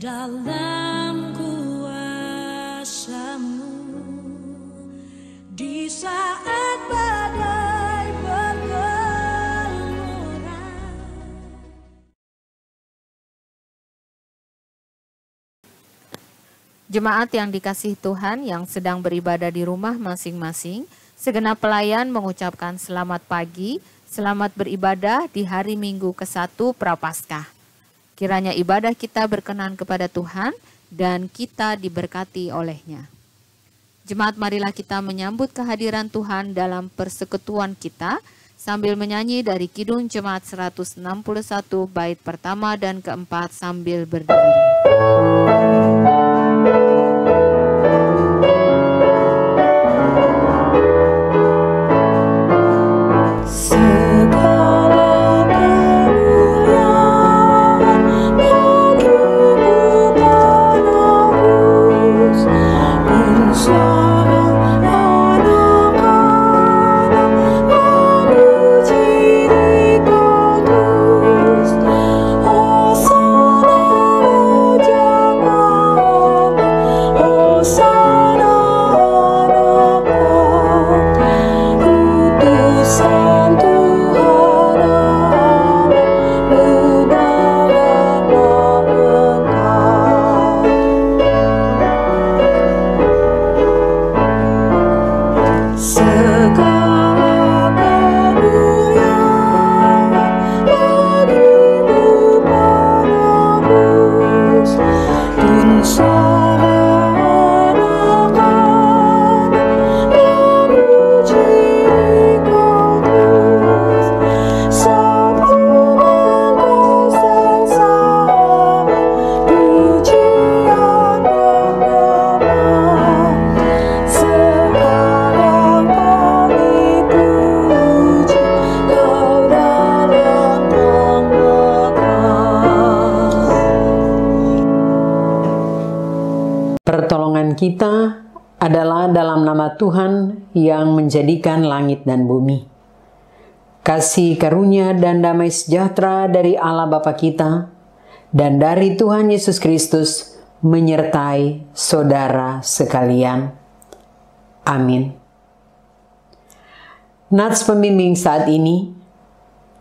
dalam kuasa-Mu di saat badai bergelora. Jemaat yang dikasihi Tuhan yang sedang beribadah di rumah masing-masing, segenap pelayan mengucapkan selamat pagi, selamat beribadah di hari Minggu ke-1 Prapaskah. Kiranya ibadah kita berkenan kepada Tuhan dan kita diberkati oleh-Nya. Jemaat, marilah kita menyambut kehadiran Tuhan dalam persekutuan kita sambil menyanyi dari Kidung Jemaat 161 bait pertama dan keempat sambil berdiri. Pertolongan kita adalah dalam nama Tuhan yang menjadikan langit dan bumi. Kasih karunia dan damai sejahtera dari Allah Bapa kita dan dari Tuhan Yesus Kristus menyertai saudara sekalian. Amin. Nats pembimbing saat ini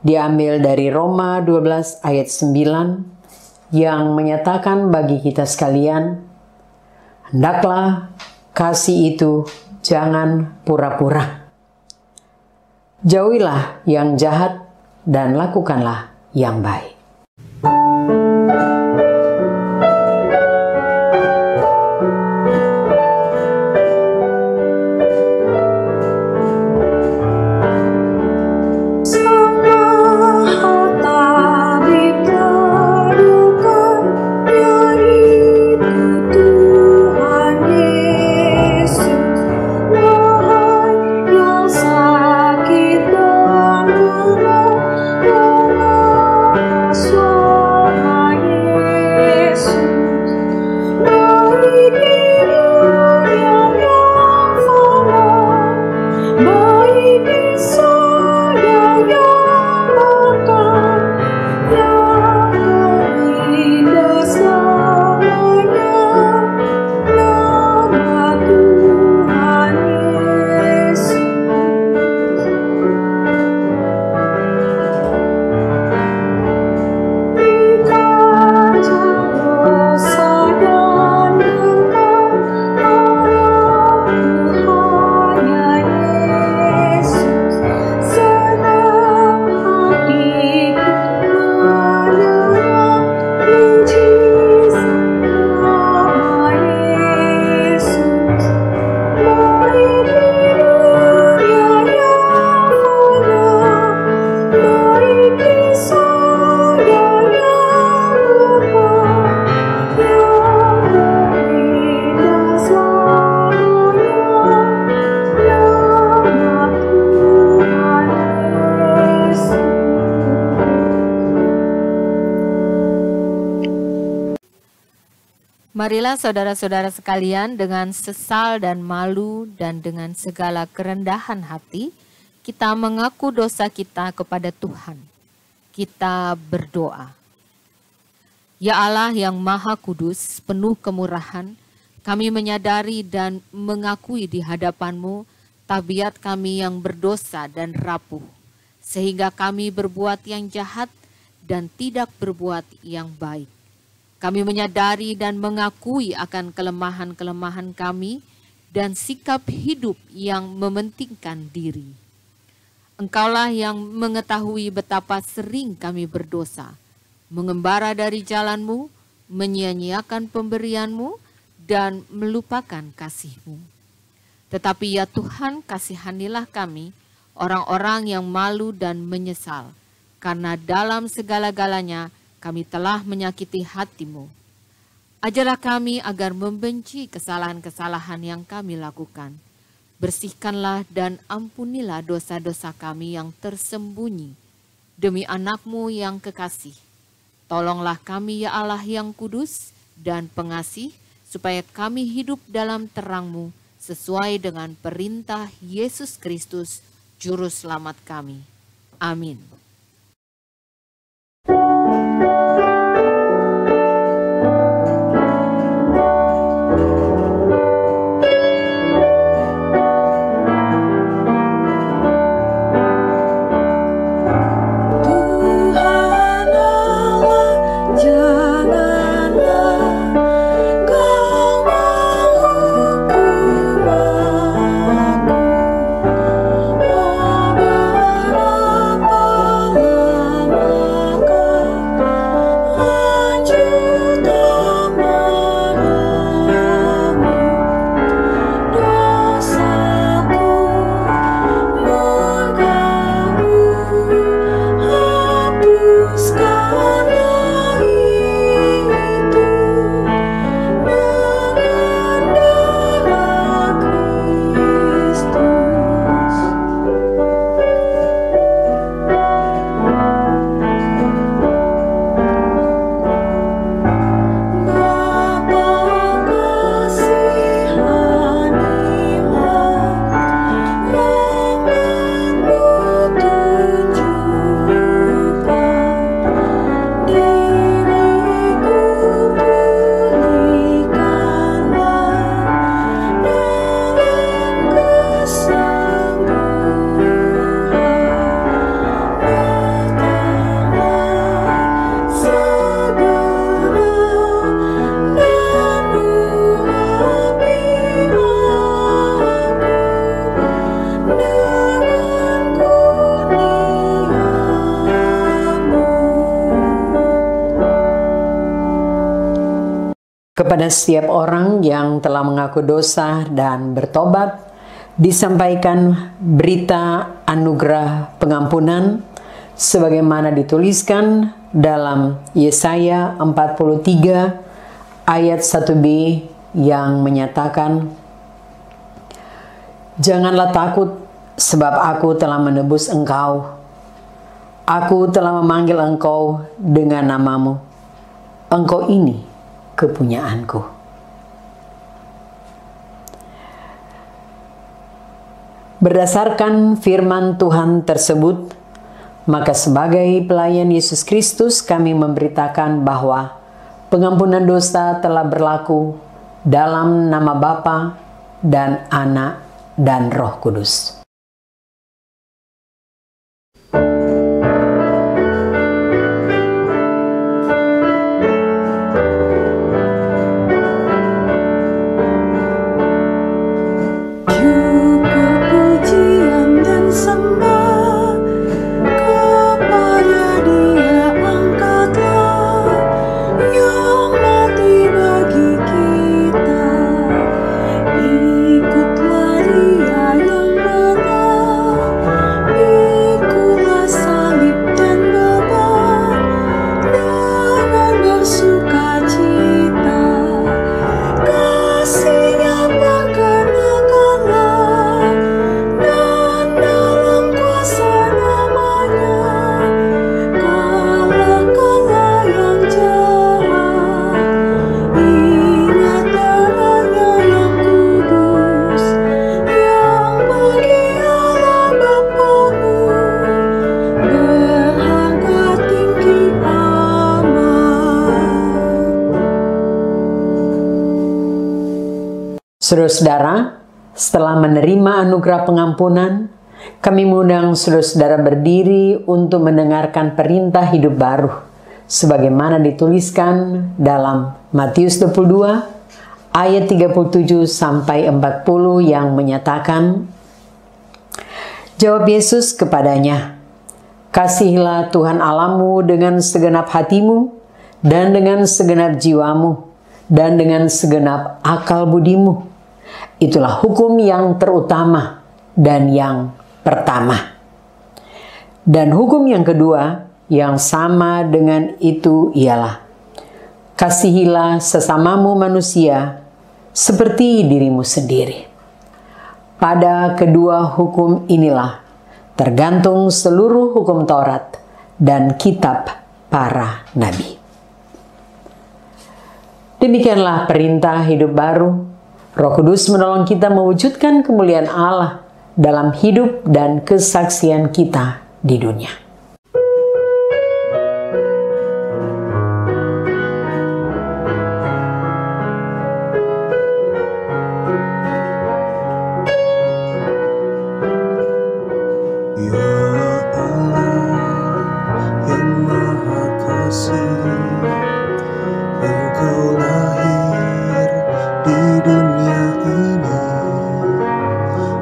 diambil dari Roma 12 ayat 9 yang menyatakan bagi kita sekalian, hendaklah kasih itu jangan pura-pura. Jauhilah yang jahat dan lakukanlah yang baik. Marilah saudara-saudara sekalian dengan sesal dan malu dan dengan segala kerendahan hati, kita mengaku dosa kita kepada Tuhan. Kita berdoa. Ya Allah yang Maha Kudus, penuh kemurahan, kami menyadari dan mengakui di hadapan-Mu tabiat kami yang berdosa dan rapuh, sehingga kami berbuat yang jahat dan tidak berbuat yang baik. Kami menyadari dan mengakui akan kelemahan-kelemahan kami dan sikap hidup yang mementingkan diri. Engkaulah yang mengetahui betapa sering kami berdosa, mengembara dari jalan-Mu, menyia-nyiakan pemberian-Mu, dan melupakan kasih-Mu. Tetapi ya Tuhan, kasihanilah kami, orang-orang yang malu dan menyesal, karena dalam segala-galanya kami telah menyakiti hati-Mu. Ajarlah kami agar membenci kesalahan-kesalahan yang kami lakukan. Bersihkanlah dan ampunilah dosa-dosa kami yang tersembunyi, demi anak-Mu yang kekasih. Tolonglah kami ya Allah yang kudus dan pengasih, supaya kami hidup dalam terang-Mu sesuai dengan perintah Yesus Kristus, Juru Selamat kami. Amin. Kepada setiap orang yang telah mengaku dosa dan bertobat, disampaikan berita anugerah pengampunan sebagaimana dituliskan dalam Yesaya 43 ayat 1b yang menyatakan, "Janganlah takut, sebab aku telah menebus engkau. Aku telah memanggil engkau dengan namamu. Engkau ini kepunyaanku." Berdasarkan firman Tuhan tersebut, maka sebagai pelayan Yesus Kristus kami memberitakan bahwa pengampunan dosa telah berlaku dalam nama Bapa dan Anak dan Roh Kudus. Ikutlah Dia yang Saudara-saudara, setelah menerima anugerah pengampunan, kami mengundang saudara-saudara berdiri untuk mendengarkan perintah hidup baru, sebagaimana dituliskan dalam Matius 22 ayat 37 sampai 40 yang menyatakan, jawab Yesus kepadanya, kasihilah Tuhan Allahmu dengan segenap hatimu, dan dengan segenap jiwamu, dan dengan segenap akal budimu. Itulah hukum yang terutama dan yang pertama. Dan hukum yang kedua yang sama dengan itu ialah, kasihilah sesamamu manusia seperti dirimu sendiri. Pada kedua hukum inilah tergantung seluruh hukum Taurat dan kitab para nabi. Demikianlah perintah hidup baru. Roh Kudus menolong kita mewujudkan kemuliaan Allah dalam hidup dan kesaksian kita di dunia.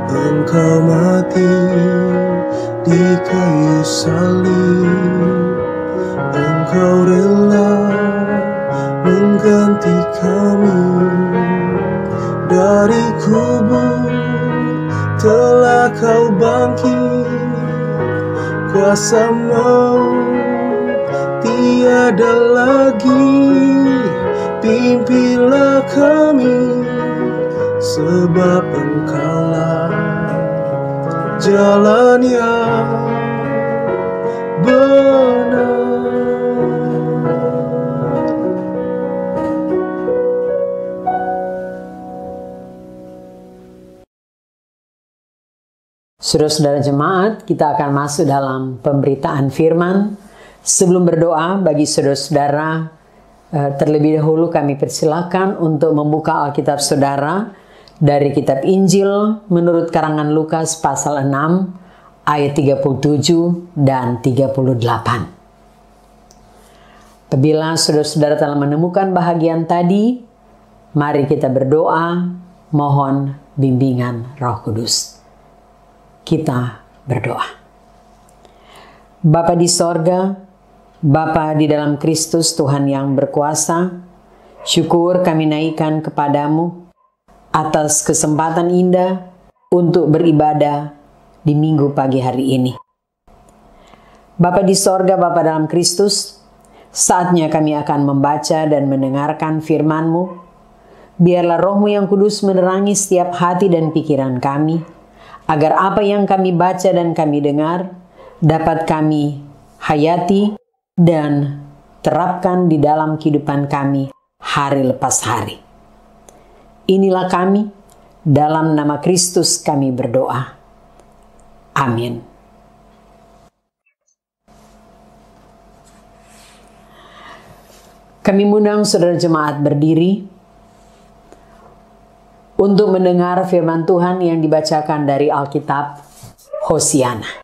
Engkau mati di kayu salib, Engkau rela mengganti kami. Dari kubur telah kau bangkit, kuasa maut tiada lagi. Pimpinlah kami, sebab Engkaulah jalan yang benar. Saudara-saudara jemaat, kita akan masuk dalam pemberitaan firman. Sebelum berdoa bagi saudara-saudara, terlebih dahulu kami persilakan untuk membuka Alkitab saudara dari kitab Injil menurut karangan Lukas pasal 6 ayat 37 dan 38. Apabila saudara-saudara telah menemukan bahagian tadi, mari kita berdoa, mohon bimbingan Roh Kudus. Kita berdoa. Bapa di sorga, Bapa di dalam Kristus Tuhan yang berkuasa, syukur kami naikkan kepadamu atas kesempatan indah untuk beribadah di minggu pagi hari ini. Bapa di sorga, Bapa dalam Kristus, saatnya kami akan membaca dan mendengarkan firman-Mu. Biarlah Roh-Mu yang kudus menerangi setiap hati dan pikiran kami, agar apa yang kami baca dan kami dengar dapat kami hayati dan terapkan di dalam kehidupan kami hari lepas hari. Inilah kami, dalam nama Kristus kami berdoa. Amin. Kami mengundang saudara jemaat berdiri untuk mendengar firman Tuhan yang dibacakan dari Alkitab Hosiana.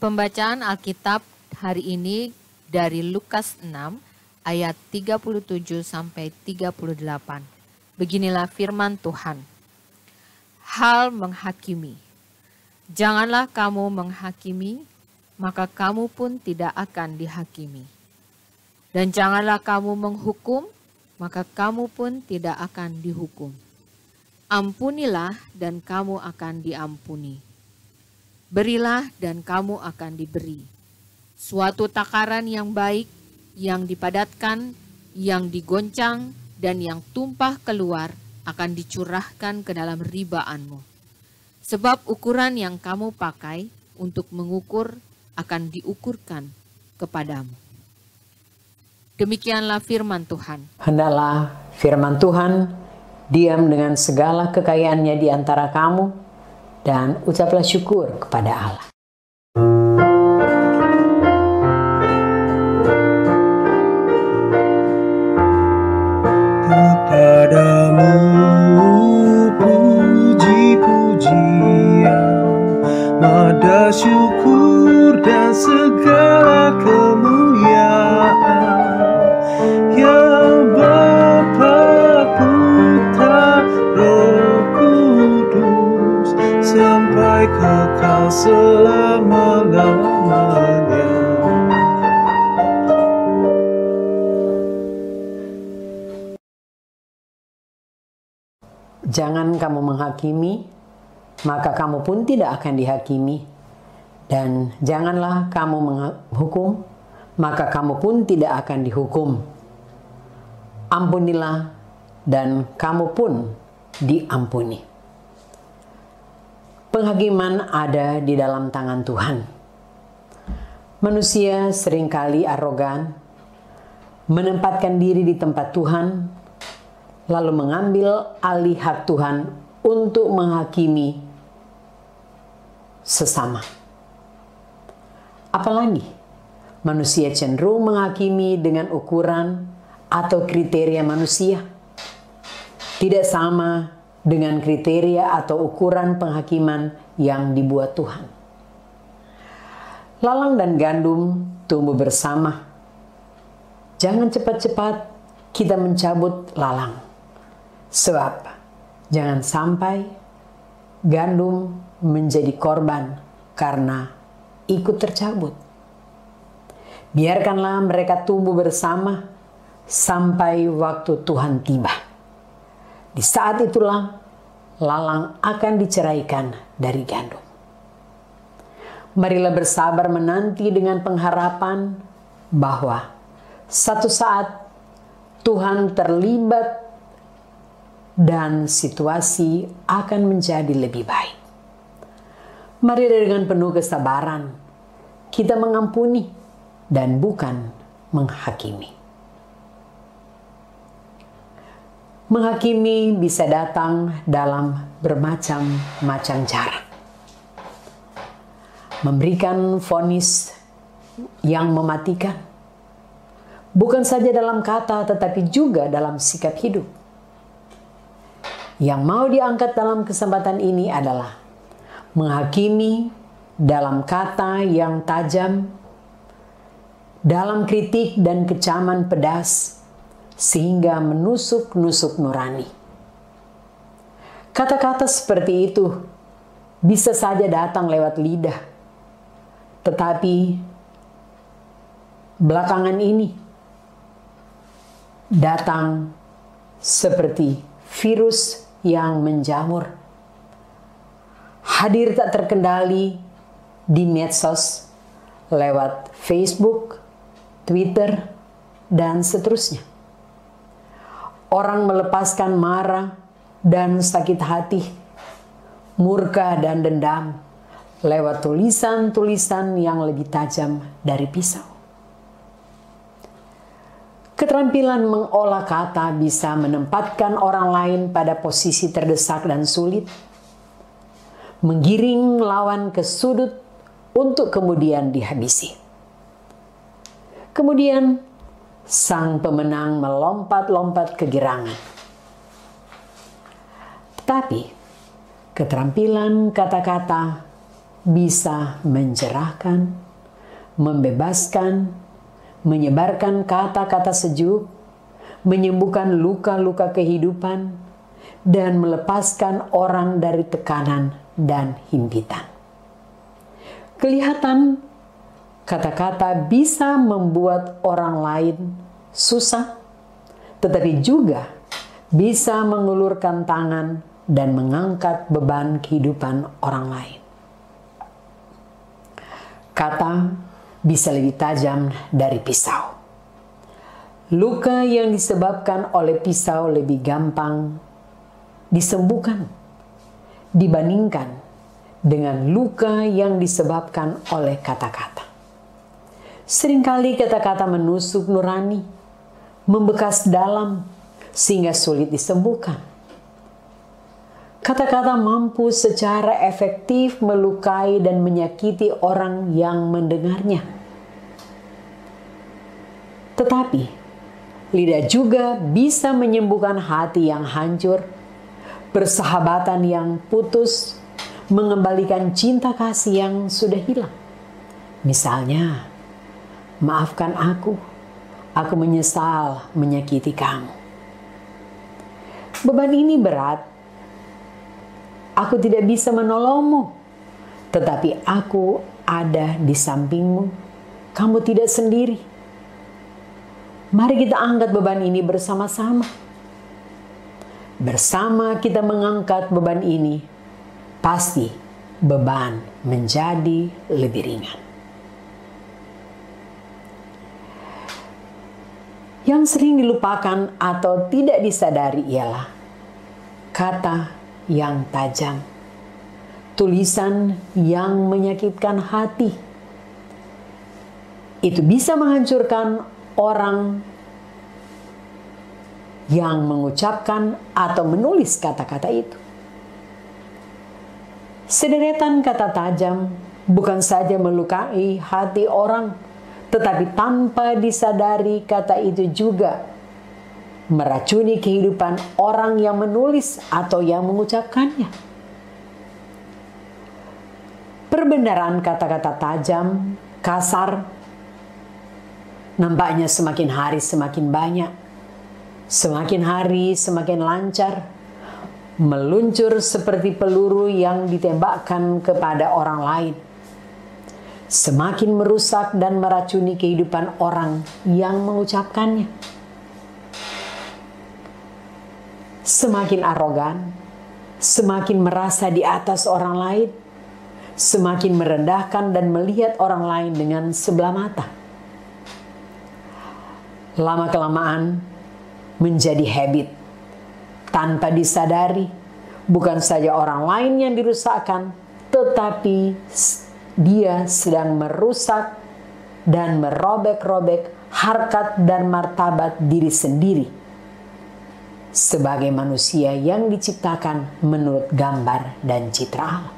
Pembacaan Alkitab hari ini dari Lukas 6 ayat 37 sampai 38. Beginilah firman Tuhan. Hal menghakimi. Janganlah kamu menghakimi, maka kamu pun tidak akan dihakimi. Dan janganlah kamu menghukum, maka kamu pun tidak akan dihukum. Ampunilah dan kamu akan diampuni. Berilah dan kamu akan diberi. Suatu takaran yang baik, yang dipadatkan, yang digoncang, dan yang tumpah keluar akan dicurahkan ke dalam ribaanmu. Sebab ukuran yang kamu pakai untuk mengukur akan diukurkan kepadamu. Demikianlah firman Tuhan. Hendaklah firman Tuhan diam dengan segala kekayaannya di antara kamu, dan ucaplah syukur kepada Allah. Kepadamu puji-pujian, nada syukur dan segala kemuliaan, ya Bapa, Putra, Roh Kudus, sampai kekal selama-lamanya. Jangan kamu menghakimi, maka kamu pun tidak akan dihakimi. Dan janganlah kamu menghukum, maka kamu pun tidak akan dihukum. Ampunilah, dan kamu pun diampuni. Penghakiman ada di dalam tangan Tuhan. Manusia seringkali arogan, menempatkan diri di tempat Tuhan, lalu mengambil alih hak Tuhan untuk menghakimi sesama. Apalagi manusia cenderung menghakimi dengan ukuran atau kriteria manusia, tidak sama dengan kriteria atau ukuran penghakiman yang dibuat Tuhan. Lalang dan gandum tumbuh bersama. Jangan cepat-cepat kita mencabut lalang. Sebab jangan sampai gandum menjadi korban karena ikut tercabut. Biarkanlah mereka tumbuh bersama sampai waktu Tuhan tiba. Di saat itulah lalang akan diceraikan dari gandum. Marilah bersabar menanti dengan pengharapan bahwa satu saat Tuhan terlibat dan situasi akan menjadi lebih baik. Mari dengan penuh kesabaran kita mengampuni dan bukan menghakimi. Menghakimi bisa datang dalam bermacam-macam cara. Memberikan vonis yang mematikan, bukan saja dalam kata tetapi juga dalam sikap hidup. Yang mau diangkat dalam kesempatan ini adalah menghakimi dalam kata yang tajam, dalam kritik dan kecaman pedas, sehingga menusuk-nusuk nurani. Kata-kata seperti itu bisa saja datang lewat lidah, tetapi belakangan ini datang seperti virus yang menjamur, hadir tak terkendali di medsos, lewat Facebook, Twitter, dan seterusnya. Orang melepaskan marah dan sakit hati, murka dan dendam, lewat tulisan-tulisan yang lebih tajam dari pisau. Keterampilan mengolah kata bisa menempatkan orang lain pada posisi terdesak dan sulit, menggiring lawan ke sudut untuk kemudian dihabisi. Kemudian sang pemenang melompat-lompat kegirangan. Tetapi keterampilan kata-kata bisa mencerahkan, membebaskan, menyebarkan kata-kata sejuk, menyembuhkan luka-luka kehidupan, dan melepaskan orang dari tekanan dan himpitan. Kelihatan kata-kata bisa membuat orang lain susah, tetapi juga bisa mengulurkan tangan dan mengangkat beban kehidupan orang lain. Kata bisa lebih tajam dari pisau. Luka yang disebabkan oleh pisau lebih gampang disembuhkan dibandingkan dengan luka yang disebabkan oleh kata-kata. Seringkali kata-kata menusuk nurani, membekas dalam sehingga sulit disembuhkan. Kata-kata mampu secara efektif melukai dan menyakiti orang yang mendengarnya. Tetapi lidah juga bisa menyembuhkan hati yang hancur, persahabatan yang putus, mengembalikan cinta kasih yang sudah hilang. Misalnya, maafkan aku menyesal menyakiti kamu. Beban ini berat, aku tidak bisa menolongmu, tetapi aku ada di sampingmu, kamu tidak sendiri. Mari kita angkat beban ini bersama-sama. Bersama kita mengangkat beban ini, pasti beban menjadi lebih ringan. Yang sering dilupakan atau tidak disadari ialah kata yang tajam, tulisan yang menyakitkan hati. Itu bisa menghancurkan orang yang mengucapkan atau menulis kata-kata itu. Sederetan kata tajam bukan saja melukai hati orang, tetapi tanpa disadari kata itu juga meracuni kehidupan orang yang menulis atau yang mengucapkannya. Perbendaharaan kata-kata tajam, kasar, nampaknya semakin hari semakin banyak, semakin hari semakin lancar, meluncur seperti peluru yang ditembakkan kepada orang lain, semakin merusak dan meracuni kehidupan orang yang mengucapkannya. Semakin arogan, semakin merasa di atas orang lain, semakin merendahkan dan melihat orang lain dengan sebelah mata. Lama-kelamaan menjadi habit. Tanpa disadari, bukan saja orang lain yang dirusakkan, tetapi dia sedang merusak dan merobek-robek harkat dan martabat diri sendiri sebagai manusia yang diciptakan menurut gambar dan citra Allah.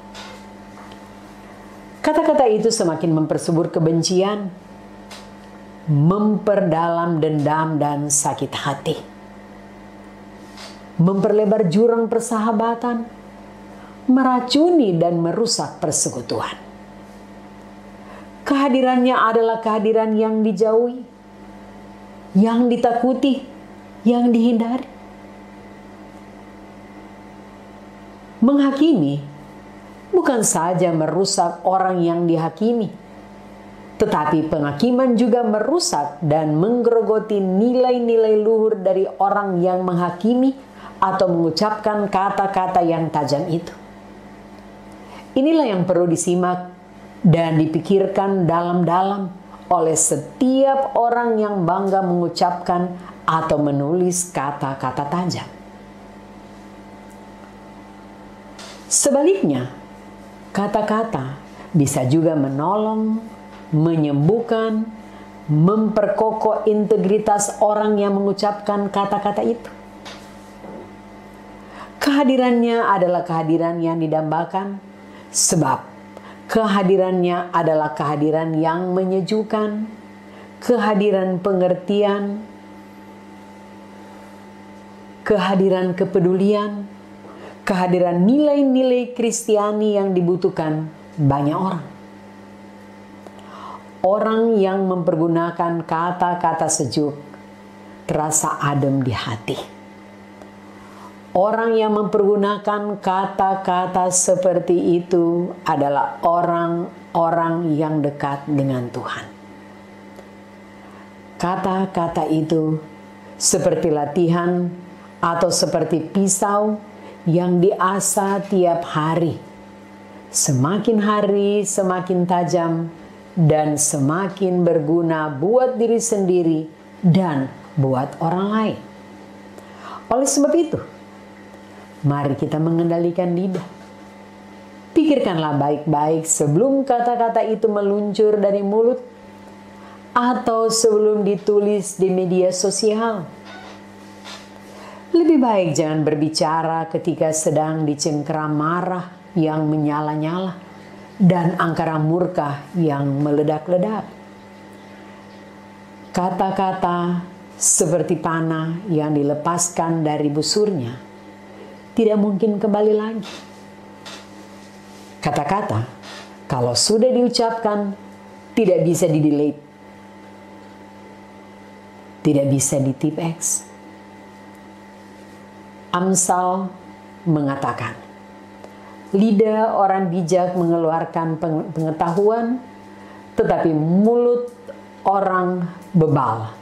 Kata-kata itu semakin mempersubur kebencian, memperdalam dendam dan sakit hati, memperlebar jurang persahabatan, meracuni dan merusak persekutuan. Kehadirannya adalah kehadiran yang dijauhi, yang ditakuti, yang dihindari. Menghakimi bukan saja merusak orang yang dihakimi, tetapi penghakiman juga merusak dan menggerogoti nilai-nilai luhur dari orang yang menghakimi atau mengucapkan kata-kata yang tajam itu. Inilah yang perlu disimak dan dipikirkan dalam-dalam oleh setiap orang yang bangga mengucapkan atau menulis kata-kata tajam. Sebaliknya, kata-kata bisa juga menolong, menyembuhkan, memperkokoh integritas orang yang mengucapkan kata-kata itu. Kehadirannya adalah kehadiran yang didambakan, sebab kehadirannya adalah kehadiran yang menyejukkan, kehadiran pengertian, kehadiran kepedulian, kehadiran nilai-nilai Kristiani yang dibutuhkan banyak orang. Orang yang mempergunakan kata-kata sejuk terasa adem di hati. Orang yang mempergunakan kata-kata seperti itu adalah orang-orang yang dekat dengan Tuhan. Kata-kata itu seperti latihan atau seperti pisau yang diasah tiap hari. Semakin hari semakin tajam dan semakin berguna buat diri sendiri dan buat orang lain. Oleh sebab itu, mari kita mengendalikan lidah. Pikirkanlah baik-baik sebelum kata-kata itu meluncur dari mulut atau sebelum ditulis di media sosial. Lebih baik jangan berbicara ketika sedang dicengkeram marah yang menyala-nyala dan angkara murka yang meledak-ledak. Kata-kata seperti panah yang dilepaskan dari busurnya tidak mungkin kembali lagi. Kata-kata kalau sudah diucapkan tidak bisa di-delete, tidak bisa di-tip X. Amsal mengatakan, lidah orang bijak mengeluarkan pengetahuan, tetapi mulut orang bebal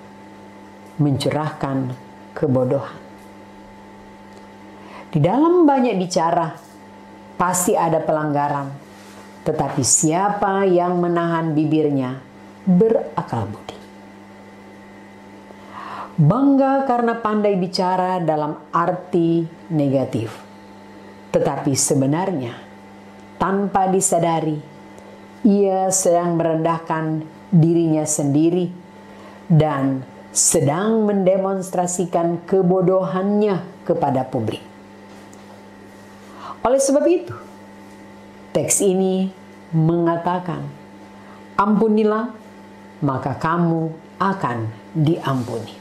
mencurahkan kebodohan. Di dalam banyak bicara, pasti ada pelanggaran, tetapi siapa yang menahan bibirnya berakal budi. Bangga karena pandai bicara dalam arti negatif, tetapi sebenarnya tanpa disadari ia sedang merendahkan dirinya sendiri dan sedang mendemonstrasikan kebodohannya kepada publik. Oleh sebab itu, teks ini mengatakan, ampunilah, maka kamu akan diampuni.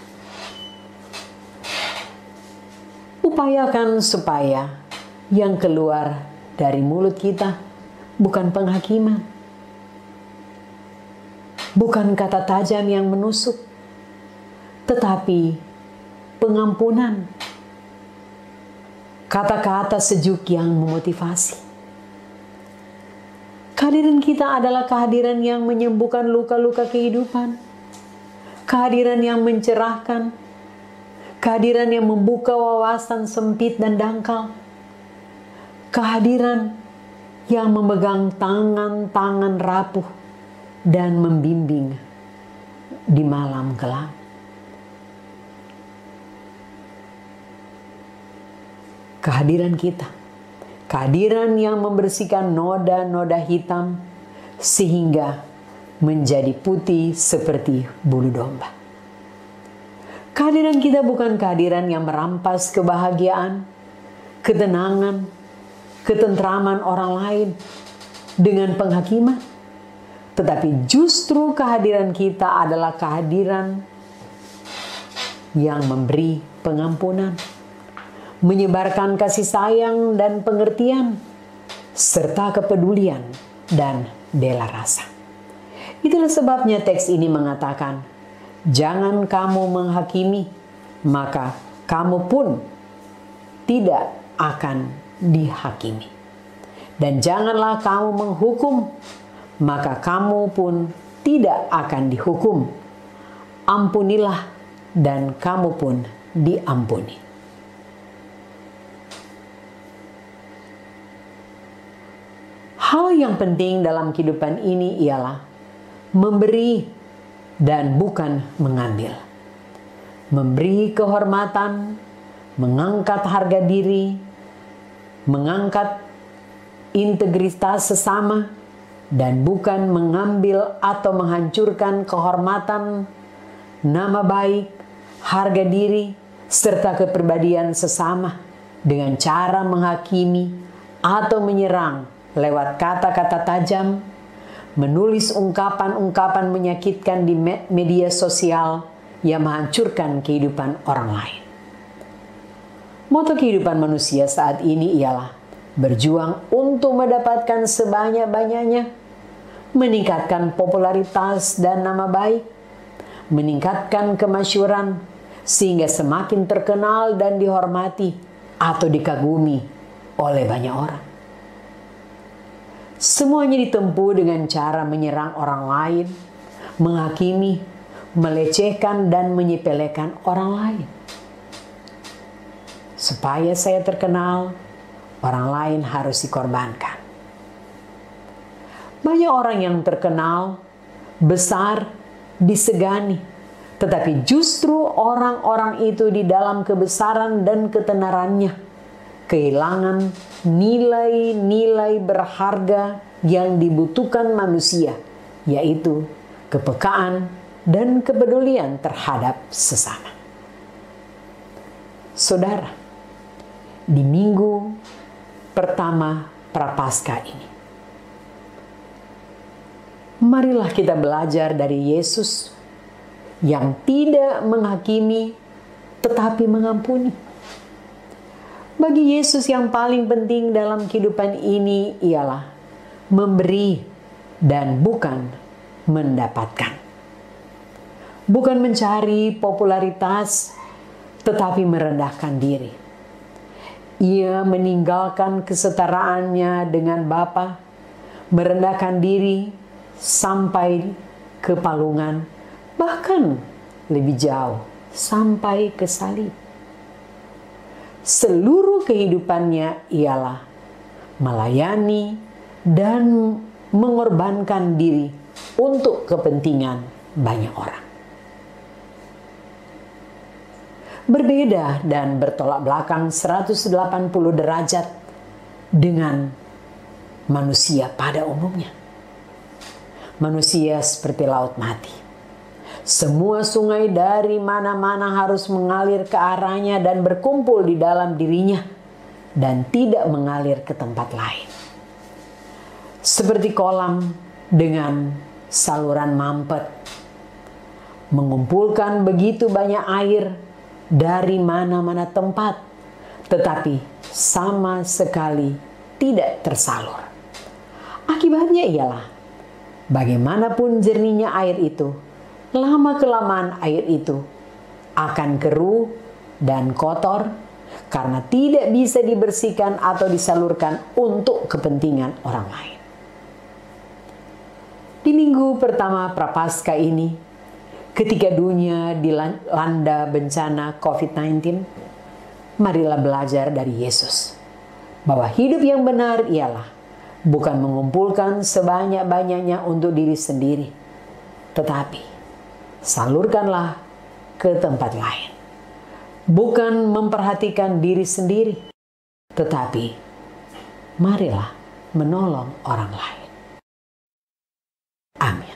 Upayakan supaya yang keluar dari mulut kita bukan penghakiman, bukan kata tajam yang menusuk, tetapi pengampunan. Kata-kata sejuk yang memotivasi. Kehadiran kita adalah kehadiran yang menyembuhkan luka-luka kehidupan. Kehadiran yang mencerahkan. Kehadiran yang membuka wawasan sempit dan dangkal. Kehadiran yang memegang tangan-tangan rapuh dan membimbing di malam kelam. Kehadiran kita, kehadiran yang membersihkan noda-noda hitam sehingga menjadi putih seperti bulu domba. Kehadiran kita bukan kehadiran yang merampas kebahagiaan, ketenangan, ketentraman orang lain dengan penghakiman, tetapi justru kehadiran kita adalah kehadiran yang memberi pengampunan, menyebarkan kasih sayang dan pengertian, serta kepedulian dan bela rasa. Itulah sebabnya teks ini mengatakan, jangan kamu menghakimi, maka kamu pun tidak akan dihakimi. Dan janganlah kamu menghukum, maka kamu pun tidak akan dihukum. Ampunilah dan kamu pun diampuni. Hal yang penting dalam kehidupan ini ialah memberi dan bukan mengambil. Memberi kehormatan, mengangkat harga diri, mengangkat integritas sesama, dan bukan mengambil atau menghancurkan kehormatan, nama baik, harga diri, serta kepribadian sesama dengan cara menghakimi atau menyerang lewat kata-kata tajam, menulis ungkapan-ungkapan menyakitkan di media sosial yang menghancurkan kehidupan orang lain. Moto kehidupan manusia saat ini ialah berjuang untuk mendapatkan sebanyak-banyaknya, meningkatkan popularitas dan nama baik, meningkatkan kemasyhuran sehingga semakin terkenal dan dihormati atau dikagumi oleh banyak orang. Semuanya ditempuh dengan cara menyerang orang lain, menghakimi, melecehkan dan menyepelekan orang lain. Supaya saya terkenal, orang lain harus dikorbankan. Banyak orang yang terkenal, besar, disegani, tetapi justru orang-orang itu di dalam kebesaran dan ketenarannya kehilangan nilai-nilai berharga yang dibutuhkan manusia, yaitu kepekaan dan kepedulian terhadap sesama. Saudara, di minggu pertama Prapaskah ini, marilah kita belajar dari Yesus yang tidak menghakimi tetapi mengampuni. Bagi Yesus yang paling penting dalam kehidupan ini ialah memberi dan bukan mendapatkan. Bukan mencari popularitas tetapi merendahkan diri. Ia meninggalkan kesetaraannya dengan Bapa, merendahkan diri sampai ke palungan, bahkan lebih jauh sampai ke salib. Seluruh kehidupannya ialah melayani dan mengorbankan diri untuk kepentingan banyak orang. Berbeda dan bertolak belakang 180 derajat dengan manusia pada umumnya. Manusia seperti laut mati. Semua sungai dari mana-mana harus mengalir ke arahnya dan berkumpul di dalam dirinya dan tidak mengalir ke tempat lain. Seperti kolam dengan saluran mampet, mengumpulkan begitu banyak air dari mana-mana tempat, tetapi sama sekali tidak tersalur. Akibatnya ialah, bagaimanapun jernihnya air itu, lama-kelamaan air itu akan keruh dan kotor karena tidak bisa dibersihkan atau disalurkan untuk kepentingan orang lain. Di minggu pertama Prapaskah ini, ketika dunia dilanda bencana COVID-19, marilah belajar dari Yesus bahwa hidup yang benar ialah bukan mengumpulkan sebanyak-banyaknya untuk diri sendiri, tetapi salurkanlah ke tempat lain. Bukan memperhatikan diri sendiri, tetapi marilah menolong orang lain. Amin.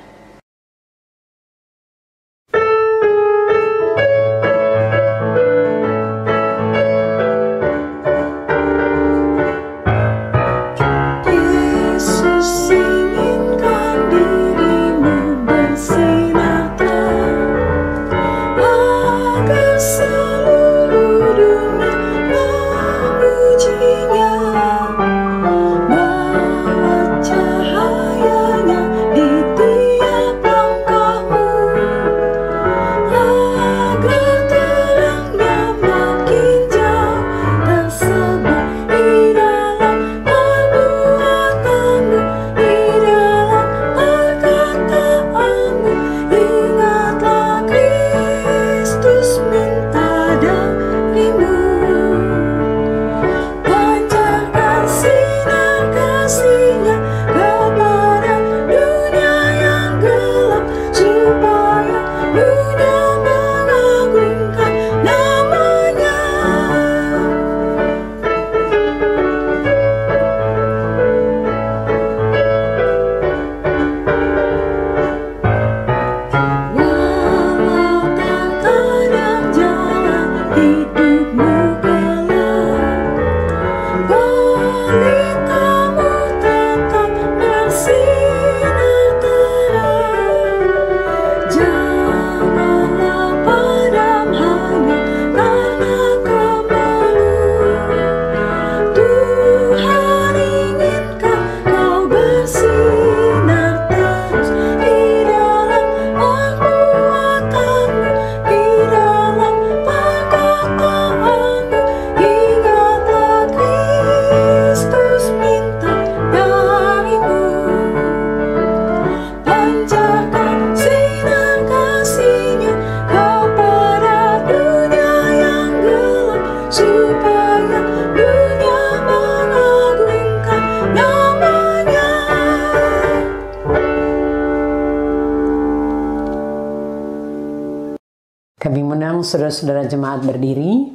Kami mengundang saudara-saudara jemaat berdiri.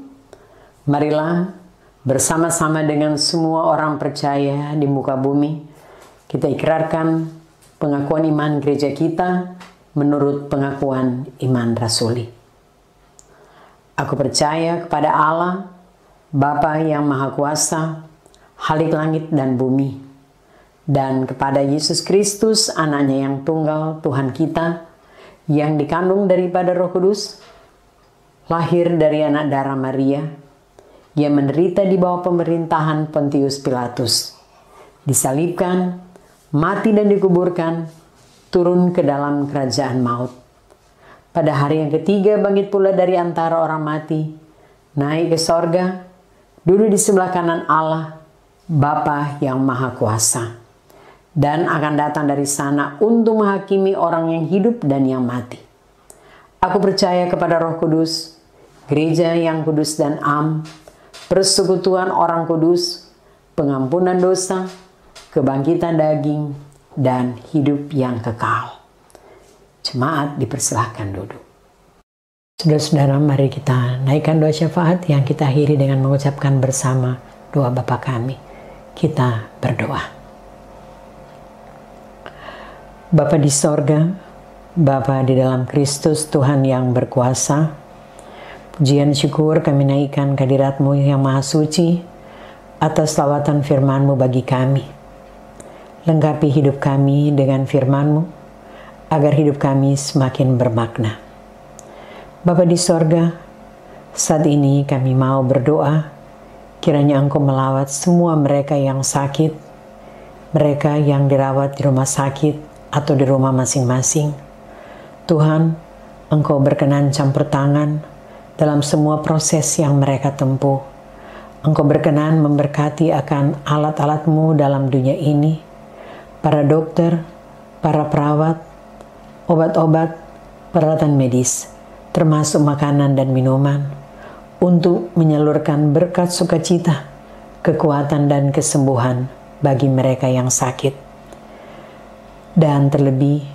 Marilah bersama-sama dengan semua orang percaya di muka bumi, kita ikrarkan pengakuan iman gereja kita menurut pengakuan iman rasuli. Aku percaya kepada Allah, Bapa yang Maha Kuasa, Khalik langit dan bumi, dan kepada Yesus Kristus, anaknya yang tunggal, Tuhan kita, yang dikandung daripada Roh Kudus, lahir dari anak darah Maria, yang menderita di bawah pemerintahan Pontius Pilatus, disalibkan, mati dan dikuburkan, turun ke dalam kerajaan maut. Pada hari yang ketiga bangkit pula dari antara orang mati, naik ke sorga, duduk di sebelah kanan Allah, Bapa yang Maha Kuasa, dan akan datang dari sana untuk menghakimi orang yang hidup dan yang mati. Aku percaya kepada Roh Kudus, gereja yang kudus dan am, persekutuan orang kudus, pengampunan dosa, kebangkitan daging, dan hidup yang kekal. Jemaat dipersilahkan duduk. Saudara-saudara, mari kita naikkan doa syafaat yang kita akhiri dengan mengucapkan bersama doa Bapa kami. Kita berdoa. Bapa di sorga, Bapa di dalam Kristus, Tuhan yang berkuasa, pujian syukur kami naikkan kehadirat-Mu yang maha suci atas lawatan firman-Mu bagi kami. Lengkapi hidup kami dengan firman-Mu, agar hidup kami semakin bermakna. Bapa di sorga, saat ini kami mau berdoa, kiranya Engkau melawat semua mereka yang sakit, mereka yang dirawat di rumah sakit atau di rumah masing-masing. Tuhan, Engkau berkenan campur tangan dalam semua proses yang mereka tempuh. Engkau berkenan memberkati akan alat-alat-Mu dalam dunia ini, para dokter, para perawat, obat-obat, peralatan medis, termasuk makanan dan minuman, untuk menyalurkan berkat sukacita, kekuatan dan kesembuhan bagi mereka yang sakit. Dan terlebih,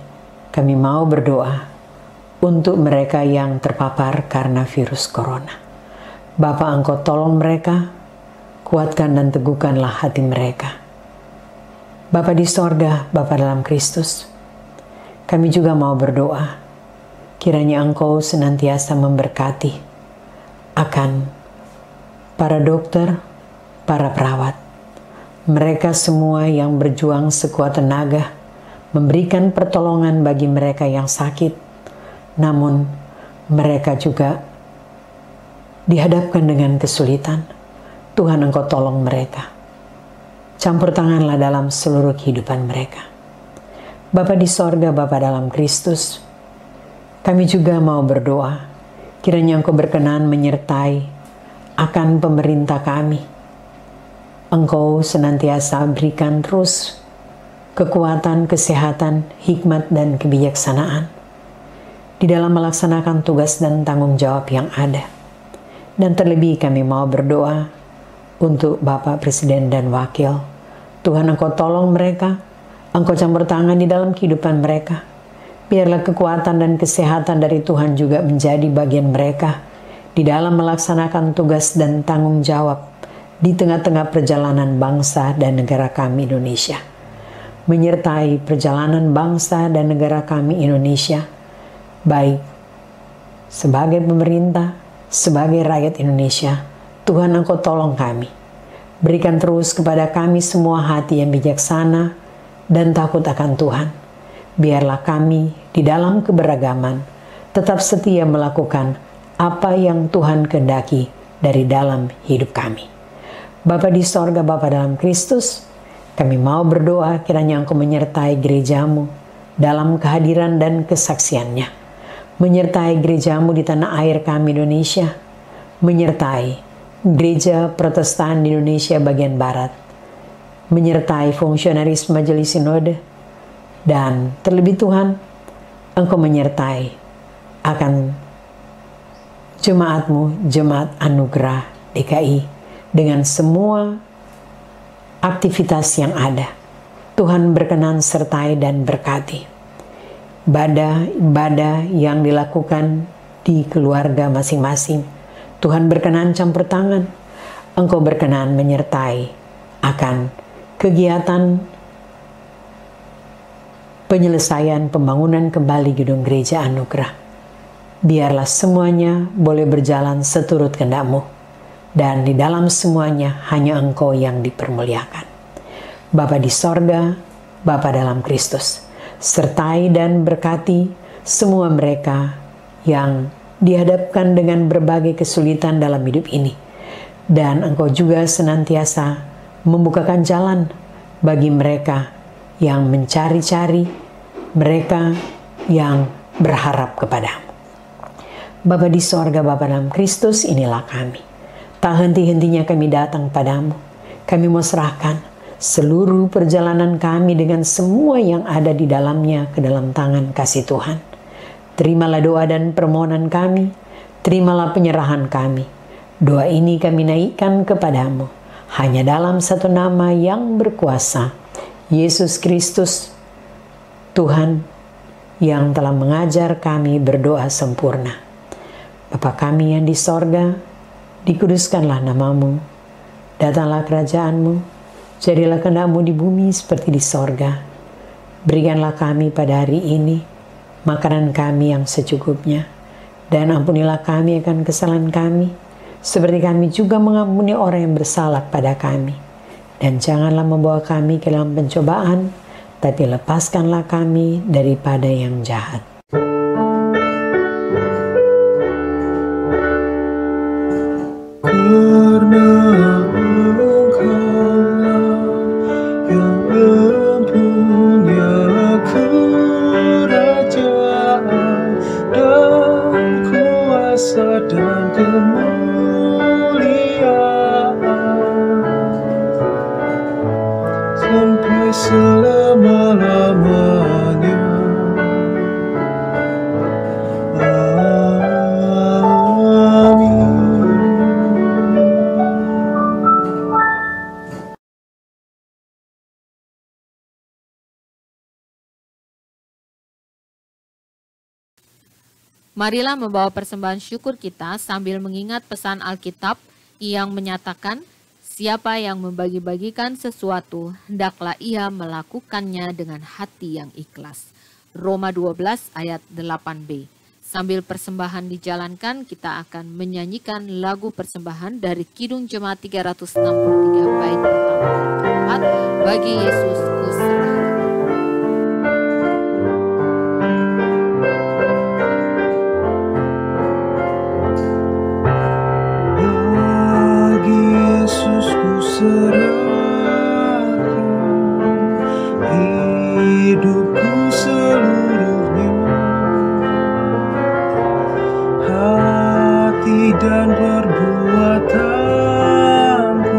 kami mau berdoa untuk mereka yang terpapar karena virus corona. Bapa, Engkau tolong mereka, kuatkan dan teguhkanlah hati mereka. Bapa di sorga, Bapa dalam Kristus, kami juga mau berdoa, kiranya Engkau senantiasa memberkati akan para dokter, para perawat, mereka semua yang berjuang sekuat tenaga, memberikan pertolongan bagi mereka yang sakit, namun mereka juga dihadapkan dengan kesulitan. Tuhan, Engkau tolong mereka. Campur tanganlah dalam seluruh kehidupan mereka. Bapa di sorga, Bapa dalam Kristus, kami juga mau berdoa, kiranya Engkau berkenan menyertai akan pemerintah kami. Engkau senantiasa berikan terus kekuatan, kesehatan, hikmat, dan kebijaksanaan di dalam melaksanakan tugas dan tanggung jawab yang ada. Dan terlebih kami mau berdoa untuk Bapak Presiden dan Wakil. Tuhan, Engkau tolong mereka, Engkau campur tangan di dalam kehidupan mereka. Biarlah kekuatan dan kesehatan dari Tuhan juga menjadi bagian mereka di dalam melaksanakan tugas dan tanggung jawab di tengah-tengah perjalanan bangsa dan negara kami Indonesia. Menyertai perjalanan bangsa dan negara kami Indonesia, baik sebagai pemerintah, sebagai rakyat Indonesia. Tuhan, Engkau tolong kami. Berikan terus kepada kami semua hati yang bijaksana dan takut akan Tuhan. Biarlah kami di dalam keberagaman tetap setia melakukan apa yang Tuhan kehendaki dari dalam hidup kami. Bapa di sorga, Bapa dalam Kristus, kami mau berdoa kiranya Engkau menyertai gereja-Mu dalam kehadiran dan kesaksiannya. Menyertai gereja-Mu di tanah air kami Indonesia. Menyertai gereja Protestan di Indonesia bagian Barat. Menyertai fungsionaris Majelis Sinode. Dan terlebih Tuhan, Engkau menyertai akan jemaat-Mu, Jemaat Anugerah DKI, dengan semua aktivitas yang ada. Tuhan berkenan sertai dan berkati. Ibadah yang dilakukan di keluarga masing-masing, Tuhan berkenan campur tangan Engkau berkenan menyertai akan kegiatan penyelesaian pembangunan kembali gedung gereja Anugerah. Biarlah semuanya boleh berjalan seturut kehendak-Mu, dan di dalam semuanya hanya Engkau yang dipermuliakan. Bapa di sorga, Bapa dalam Kristus, sertai dan berkati semua mereka yang dihadapkan dengan berbagai kesulitan dalam hidup ini. Dan Engkau juga senantiasa membukakan jalan bagi mereka yang mencari-cari, mereka yang berharap kepadamu. Bapa di sorga, Bapa dalam Kristus, inilah kami. Tak henti-hentinya kami datang padamu. Kami mau serahkan seluruh perjalanan kami dengan semua yang ada di dalamnya ke dalam tangan kasih Tuhan. Terimalah doa dan permohonan kami, terimalah penyerahan kami. Doa ini kami naikkan kepadamu, hanya dalam satu nama yang berkuasa, Yesus Kristus, Tuhan yang telah mengajar kami berdoa sempurna. Bapa kami yang di sorga, dikuduskanlah namamu, datanglah kerajaanmu, jadilah kehendak-Mu di bumi seperti di sorga. Berikanlah kami pada hari ini makanan kami yang secukupnya, dan ampunilah kami akan kesalahan kami, seperti kami juga mengampuni orang yang bersalah pada kami. Dan janganlah membawa kami ke dalam pencobaan, tapi lepaskanlah kami daripada yang jahat. Karena Engkaulah yang mempunyai kerajaan dan kuasa dan kemuliaan sampai selama-lamanya. Marilah membawa persembahan syukur kita sambil mengingat pesan Alkitab yang menyatakan, siapa yang membagi-bagikan sesuatu, hendaklah ia melakukannya dengan hati yang ikhlas. Roma 12 ayat 8b. Sambil persembahan dijalankan, kita akan menyanyikan lagu persembahan dari Kidung Jemaat 363 bait pertama dan keempat, Bagi Yesus ku serahkan. Serahkan hidupku seluruhnya, hati dan perbuatanku,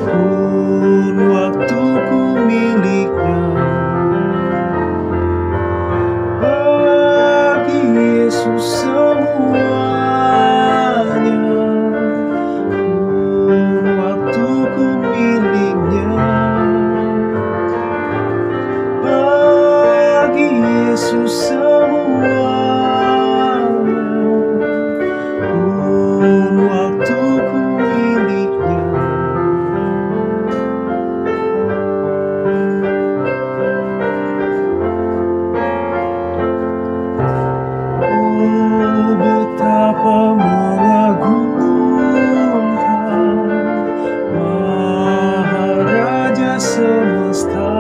pun waktuku miliknya. Bagi Yesus semuanya, Yesus semuanya, pun waktuku miliknya. Oh, betapa mengagumkan Maharaja semesta,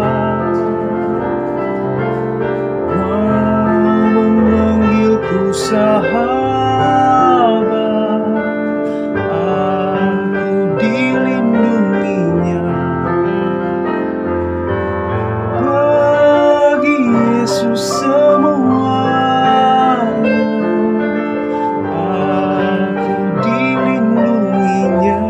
sahabat, aku dilindunginya. Bagi Yesus semuanya, aku dilindunginya.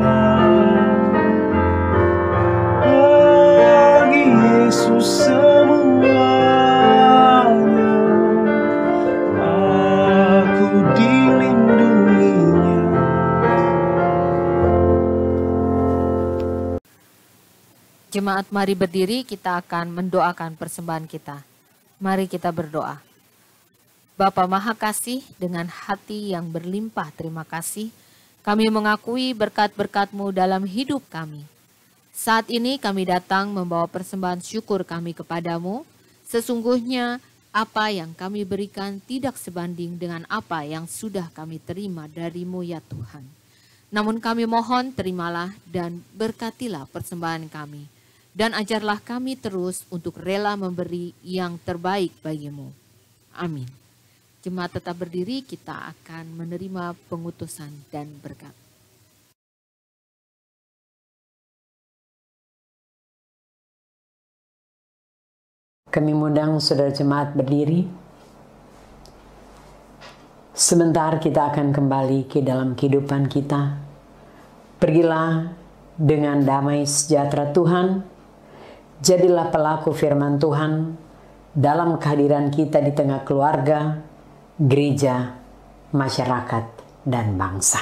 Bagi Yesus semuanya, dilindunginya. Jemaat, mari berdiri, kita akan mendoakan persembahan kita. Mari kita berdoa. Bapa Maha Kasih, dengan hati yang berlimpah terima kasih, Kami mengakui berkat-berkat-Mu dalam hidup kami. Saat ini kami datang membawa persembahan syukur kami kepadamu. Sesungguhnya apa yang kami berikan tidak sebanding dengan apa yang sudah kami terima dari-Mu ya Tuhan. Namun kami mohon terimalah dan berkatilah persembahan kami. Dan ajarlah kami terus untuk rela memberi yang terbaik bagi-Mu. Amin. Jemaat tetap berdiri, kita akan menerima pengutusan dan berkat. Kami mengundang saudara jemaat berdiri. Sebentar kita akan kembali ke dalam kehidupan kita. Pergilah dengan damai sejahtera Tuhan. Jadilah pelaku firman Tuhan dalam kehadiran kita di tengah keluarga, gereja, masyarakat, dan bangsa.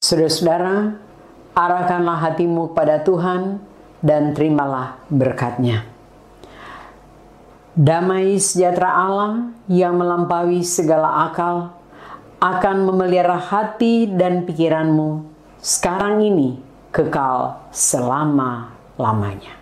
Saudara-saudara, arahkanlah hatimu kepada Tuhan dan terimalah berkat-Nya. Damai sejahtera Allah yang melampaui segala akal akan memelihara hati dan pikiranmu sekarang ini kekal selama-lamanya.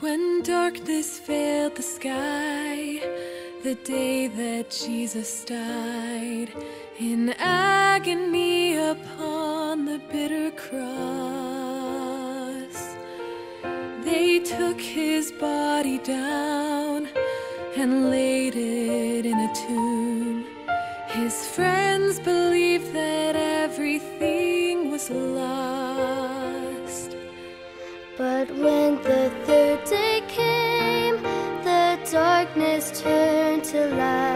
When darkness veiled the sky, the day that Jesus died, in agony upon the bitter cross, they took his body down and laid it in a tomb. His friends believed that everything was lost. But when the third day came, the darkness turned to light.